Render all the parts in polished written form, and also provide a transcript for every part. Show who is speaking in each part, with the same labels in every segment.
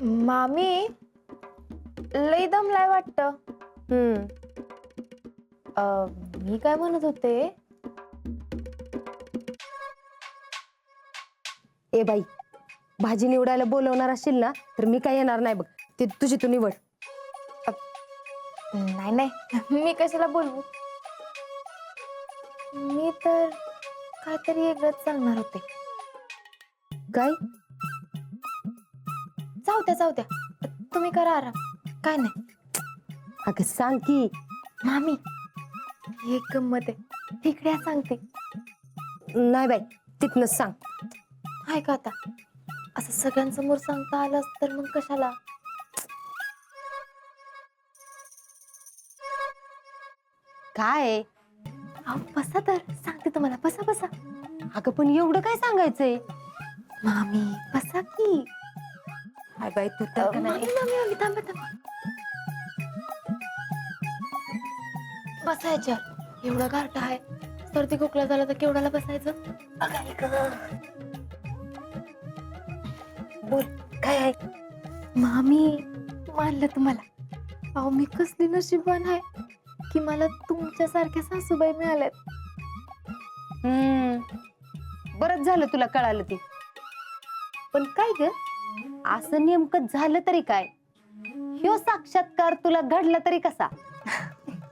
Speaker 1: मामी लई दमलाय वाटतं. मी काय म्हणत होते,
Speaker 2: ए बाई, भाजी निवडायला बोलवणार असशील ना तर मी काय येणार नाही बघ. ते तुझी तू निवड.
Speaker 1: नाही नाही मी कशाला बोलवू. मी तर काहीतरी वेगळंच सांगणार होते.
Speaker 2: काय?
Speaker 1: जाऊ द्या तुम्ही करा आराम. काय नाही
Speaker 2: अगं सांग की.
Speaker 1: मामी, एक गंमत आहे, तिकडे या सांगते.
Speaker 2: नाही बाई, तिथनच सांग.
Speaker 1: हाय का आता असं सगळ्यांसमोर सांगता आलं तर मग कशाला.
Speaker 2: काय?
Speaker 1: अहो बसा तर सांगते तुम्हाला. बसा बसा.
Speaker 2: अगं पण एवढं काय सांगायचंय?
Speaker 1: मामी बसा की.
Speaker 2: हाय बाई तू तर का
Speaker 1: मामी
Speaker 2: नाही.
Speaker 1: मामी मामी थांबा थांबा. बसायच्या. एवढा गारठा आहे, सर्दी खोकला झाला तर केवढ्याला बसायचं.
Speaker 2: बोल काय आहे?
Speaker 1: मामी मानलं तुम्हाला. अहो मी कसली नशीबवान आहे की मला तुमच्यासारख्या सासूबाई मिळाल्यात.
Speaker 2: बरंच झालं तुला कळालं ते. पण काय ग, असं नेमकं झालं तरी काय? ह्यो साक्षात्कार तुला घडला तरी कसा?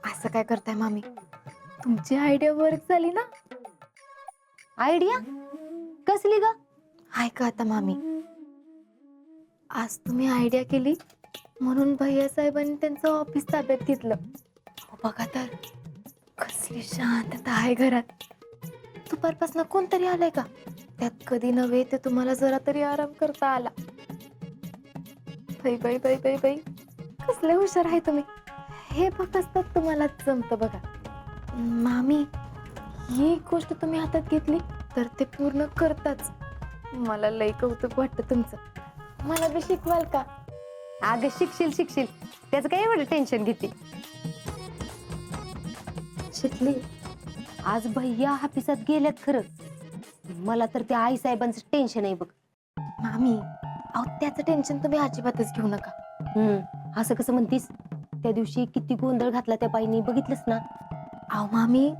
Speaker 1: असं काय करताय मामी, तुमची आयडिया वर्क झाली ना.
Speaker 2: आयडिया कसली ग?
Speaker 1: ऐका आता मामी, आज तुम्ही आयडिया केली म्हणून भैया साहेबांनी त्यांचं ऑफिस ताब्यात घेतलं. अहो, बघा तर कसली शांतता आहे घरात. दुपारपासून कोणतरी आलंय का त्यात? कधी नव्हे ते तुम्हाला जरा तरी आराम करता आला. बाई बाई बाई बाई बाई, कसले हुशार आहे तुम्ही. हे फक्त असतात तुम्हाला जमतं बघा. मामी, ही गोष्ट तुम्ही हातात घेतली तर ते पूर्ण करताच. मला लई कौतुक वाटतं तुमचं. मला बी शिकवाल का?
Speaker 2: अगं शिकशील, त्याचं काय एवढं टेन्शन घेते. शिकली. आज भैया ऑफिसात गेल्यात खरं. मला तर त्या आई साहेबांचं टेन्शन आहे बघ.
Speaker 1: मामी, अहो त्याचं टेन्शन तुम्ही अजिबातच घेऊ नका.
Speaker 2: असं कसं म्हणतीस? त्या दिवशी किती गोंधळ घातला त्या बाईनी, बघितलंस ना?
Speaker 1: अहो मामी,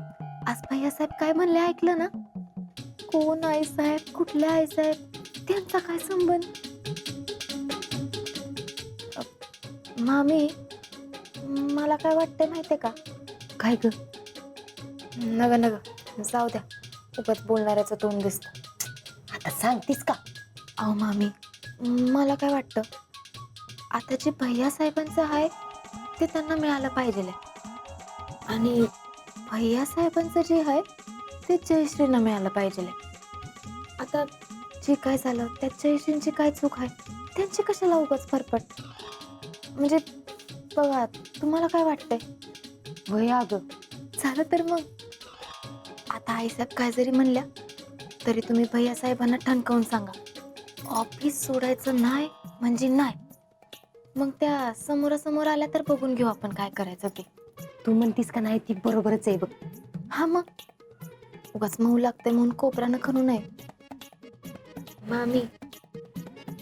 Speaker 1: आज भैया साहेब काय म्हणले ऐकलं ना? कोण आई साहेब, कुठल्या आई साहेब, त्यांचा काय संबंध. मामी, मला काय वाटतंय माहितीये का?
Speaker 2: काय ग?
Speaker 1: नग जाऊ द्या, उगाच बोलणाऱ्याचं तोंड दिसतं.
Speaker 2: आता सांगतीस का?
Speaker 1: अहो मामी, मला काय वाटतं, आता जे भैया साहेबांचं आहे ते त्यांना मिळालं पाहिजे. आणि भैया साहेबांचं जे आहे ते जयश्रीला मिळालं पाहिजे. आता जे काय झालं त्यात जयश्रींची काय चूक आहे? त्यांची कशाला उगाच फरफट. म्हणजे बघा, तुम्हाला काय वाटतंय?
Speaker 2: वय अगं,
Speaker 1: झालं तर मग आता आईसाहेब काय जरी म्हणल्या तरी तुम्ही भैया साहेबांना ठणकावून सांगा, ऑफिस सोडायचं नाही म्हणजे नाही. मग त्या समोरासमोर आल्या तर बघून घेऊ आपण काय करायचं ते.
Speaker 2: तू म्हणतीस का नाही ती बरोबरच आहे बघ.
Speaker 1: हा मग उगाच मऊ लागते म्हणून कोपरानं खणू नये. मामी,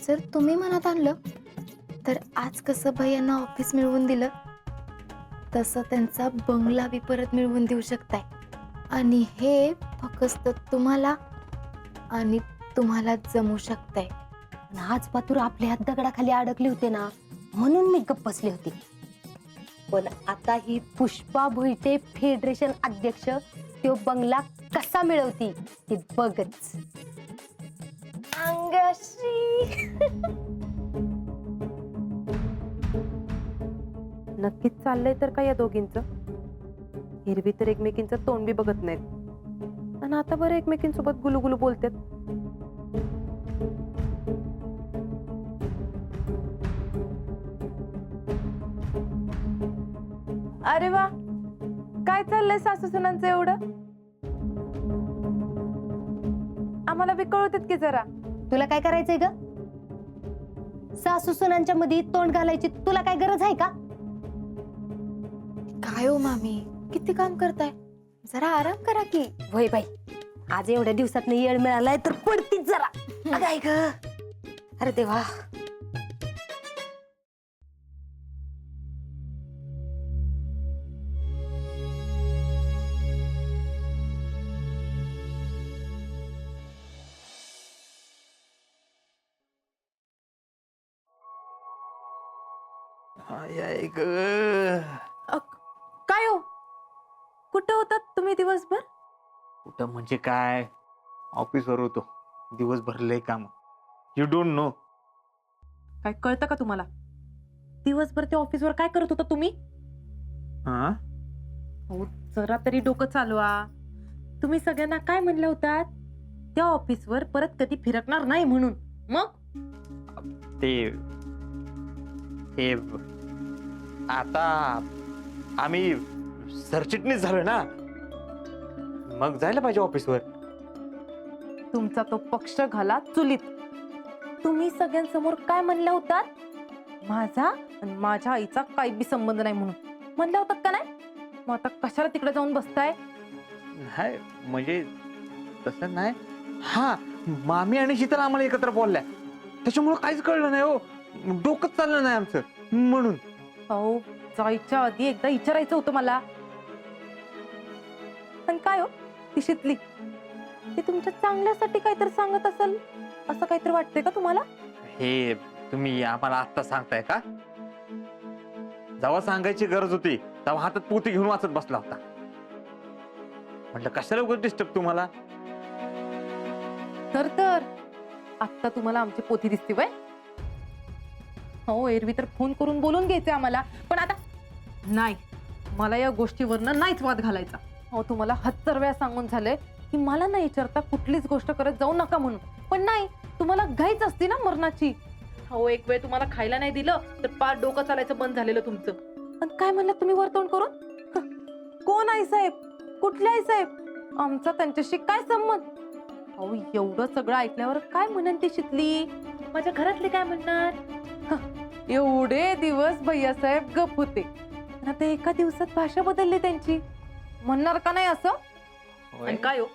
Speaker 1: जर तुम्ही मनात आणलं तर आज कसं भैयांना ऑफिस मिळवून दिलं तसं त्यांचा बंगला बी परत मिळवून देऊ शकताय. आणि हे फक्त तुम्हाला आणि तुम्हाला जमू शकताय.
Speaker 2: आज पातूर आपल्या हात दगडाखाली अडकले होते ना, म्हणून मी गप्प बसले होते. पण आता ही पुष्पा भुईटे फेडरेशन अध्यक्ष तो बंगला कसा मिळवती ते बघच.
Speaker 1: अंगाश्री.
Speaker 3: नक्कीच चाललंय तर का या दोघींचं? हिरवी तर एकमेकींचं तोंड बी बघत नाहीत, आणि आता बरं एकमेकींसोबत गुलुगुलू बोलतात. अरे वा, काय चाललंय सासू सुनांचं एवढं? आम्हाला बी कळू देत की जरा.
Speaker 2: तुला काय करायचंय ग? सासू सुनांच्या मध्ये तोंड घालायची तुला काय गरज आहे का?
Speaker 1: काय हो मामी, किती काम करताय, जरा आराम करा की.
Speaker 2: वय बाई, आज एवढ्या दिवसात येळ मिळालाय तर पडतीच जरा. काय ग? अरे देवा.
Speaker 3: काय हो, कुठं होतात तुम्ही दिवसभर?
Speaker 4: कुठं म्हणजे काय, ऑफिसवर होतो दिवसभर, लय काम. You don't know.
Speaker 3: काय कळतं का तुम्हाला? दिवसभर ते ऑफिसवर काय करत होता तुम्ही?
Speaker 4: हा,
Speaker 3: हो, जरा तरी डोकं चालवा. तुम्ही सगळ्यांना काय म्हणलं होतात? त्या ऑफिसवर परत कधी फिरकणार नाही म्हणून. मग
Speaker 4: ते हे आता आम्ही सरचिटणीस झालोय ना, मग जायला पाहिजे ऑफिसवर.
Speaker 3: तुमचा तो पक्ष घाला चुलीत. तुम्ही सगळ्यांसमोर काय म्हणल्या होतात? माझा आणि माझ्या आईचा काही बी संबंध नाही म्हणून म्हणल्या होतात का नाही? मग आता कशाला तिकडे जाऊन बसताय?
Speaker 4: नाही म्हणजे तसं नाही. हा, मामी आणि शीतल आम्हाला एकत्र बोलल्या, त्याच्यामुळे काहीच कळलं नाही हो, डोकंच चाललं नाही आमचं म्हणून.
Speaker 3: हो, जायच्या आधी एकदा विचारायचं होतं मला. पण काय हो, ती शितली ती तुमच्या चांगल्यासाठी काहीतरी सांगत असेल असं काहीतरी वाटतंय का तुम्हाला?
Speaker 4: हे तुम्ही आम्हाला आत्ता सांगताय का? जेव्हा सांगायची गरज होती तेव्हा हातात पोती घेऊन वाचत बसला होता. म्हटलं कशाला उगाच डिस्टर्ब तुम्हाला.
Speaker 3: तर आता तुम्हाला आमची पोथी दिसते वय? हो, एरवी तर फोन करून बोलून घ्यायचे आम्हाला, पण आता नाही. मला या गोष्टीवरनं नाहीच वाद घालायचा. हो, तुम्हाला 70 वेळा सांगून झालंय की मला नाही विचारता कुठलीच गोष्ट करत जाऊ नका म्हणून, पण नाही, तुम्हाला घाईच असते ना मरणाची. हो, एक वेळ तुम्हाला खायला नाही दिलं तर पार डोकं चालायचं बंद झालेलं तुमचं. पण काय म्हणलं तुम्ही वर्तवण करून? कोण आई साहेब? कुठल्या आई साहेब? आमचा त्यांच्याशी काय संबंध? अहो, एवढं सगळं ऐकल्यावर काय म्हणन ती शितली? माझ्या घरातले काय म्हणणार? एवढे दिवस भैयासाहेब गप होते, पण आता एका दिवसात भाषा बदलली त्यांची. म्हणणार का नाही असं? आणि काय हो,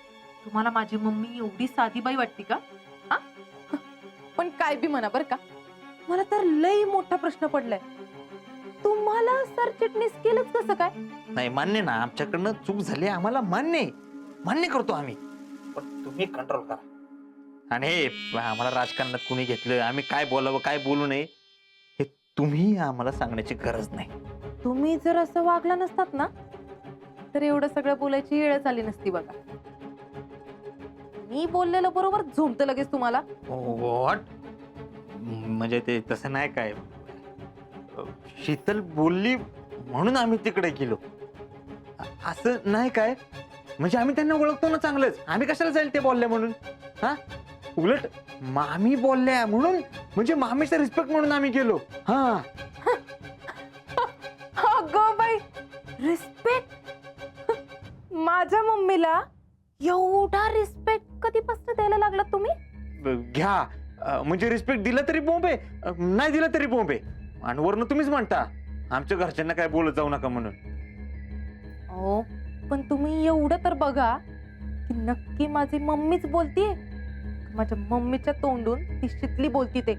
Speaker 3: तुम्हाला माझी मम्मी एवढी साधी बाई वाटते का? हा? पण काय बी म्हणा बर का, मला तर लई मोठा प्रश्न पडलाय. तुम्हाला सरचिटणीस केलंच कसं काय?
Speaker 4: नाही, मान्य ना, आमच्याकडनं चूक झाली, आम्हाला मान्य करतो आम्ही, पण तुम्ही कंट्रोल करा. आणि हे आम्हाला राजकारणात कुणी घेतलं, आम्ही काय बोलावं काय बोलू नये हे तुम्ही आम्हाला सांगण्याची गरज नाही.
Speaker 3: तुम्ही जर असं वागला नसतात ना तर एवढं सगळं बोलायची वेळच आली नसती बघा. मी बोललेलं बरोबर झोमतं लगेच तुम्हाला.
Speaker 4: व्हॉट? म्हणजे ते तसं नाही काय, शीतल बोलली म्हणून आम्ही तिकडे गेलो असं नाही काय. म्हणजे आम्ही त्यांना ओळखतो ना चांगलंच, आम्ही कशाला जाईल ते बोलले म्हणून? हा, उलट मामी बोलल्या म्हणून, म्हणजे मामीचा रिस्पेक्ट म्हणून आम्ही गेलो. हा,
Speaker 3: अगं बाई, रिस्पेक्ट? माझ्या मम्मीला एवढा रिस्पेक्ट कधीपासून द्यायला लागला तुम्ही?
Speaker 4: घ्या, म्हणजे रिस्पेक्ट दिला तरी बोंबे, नाही दिला तरी बोंबे, आणि वरनं तुम्हीच म्हणता आमच्या घरच्यांना काय बोलत जाऊ नका म्हणून.
Speaker 3: हो, पण तुम्ही एवढं तर बघा की नक्की माझी मम्मीच बोलतीये, माझ्या मम्मीच्या तोंडून ती शितली बोलती ते.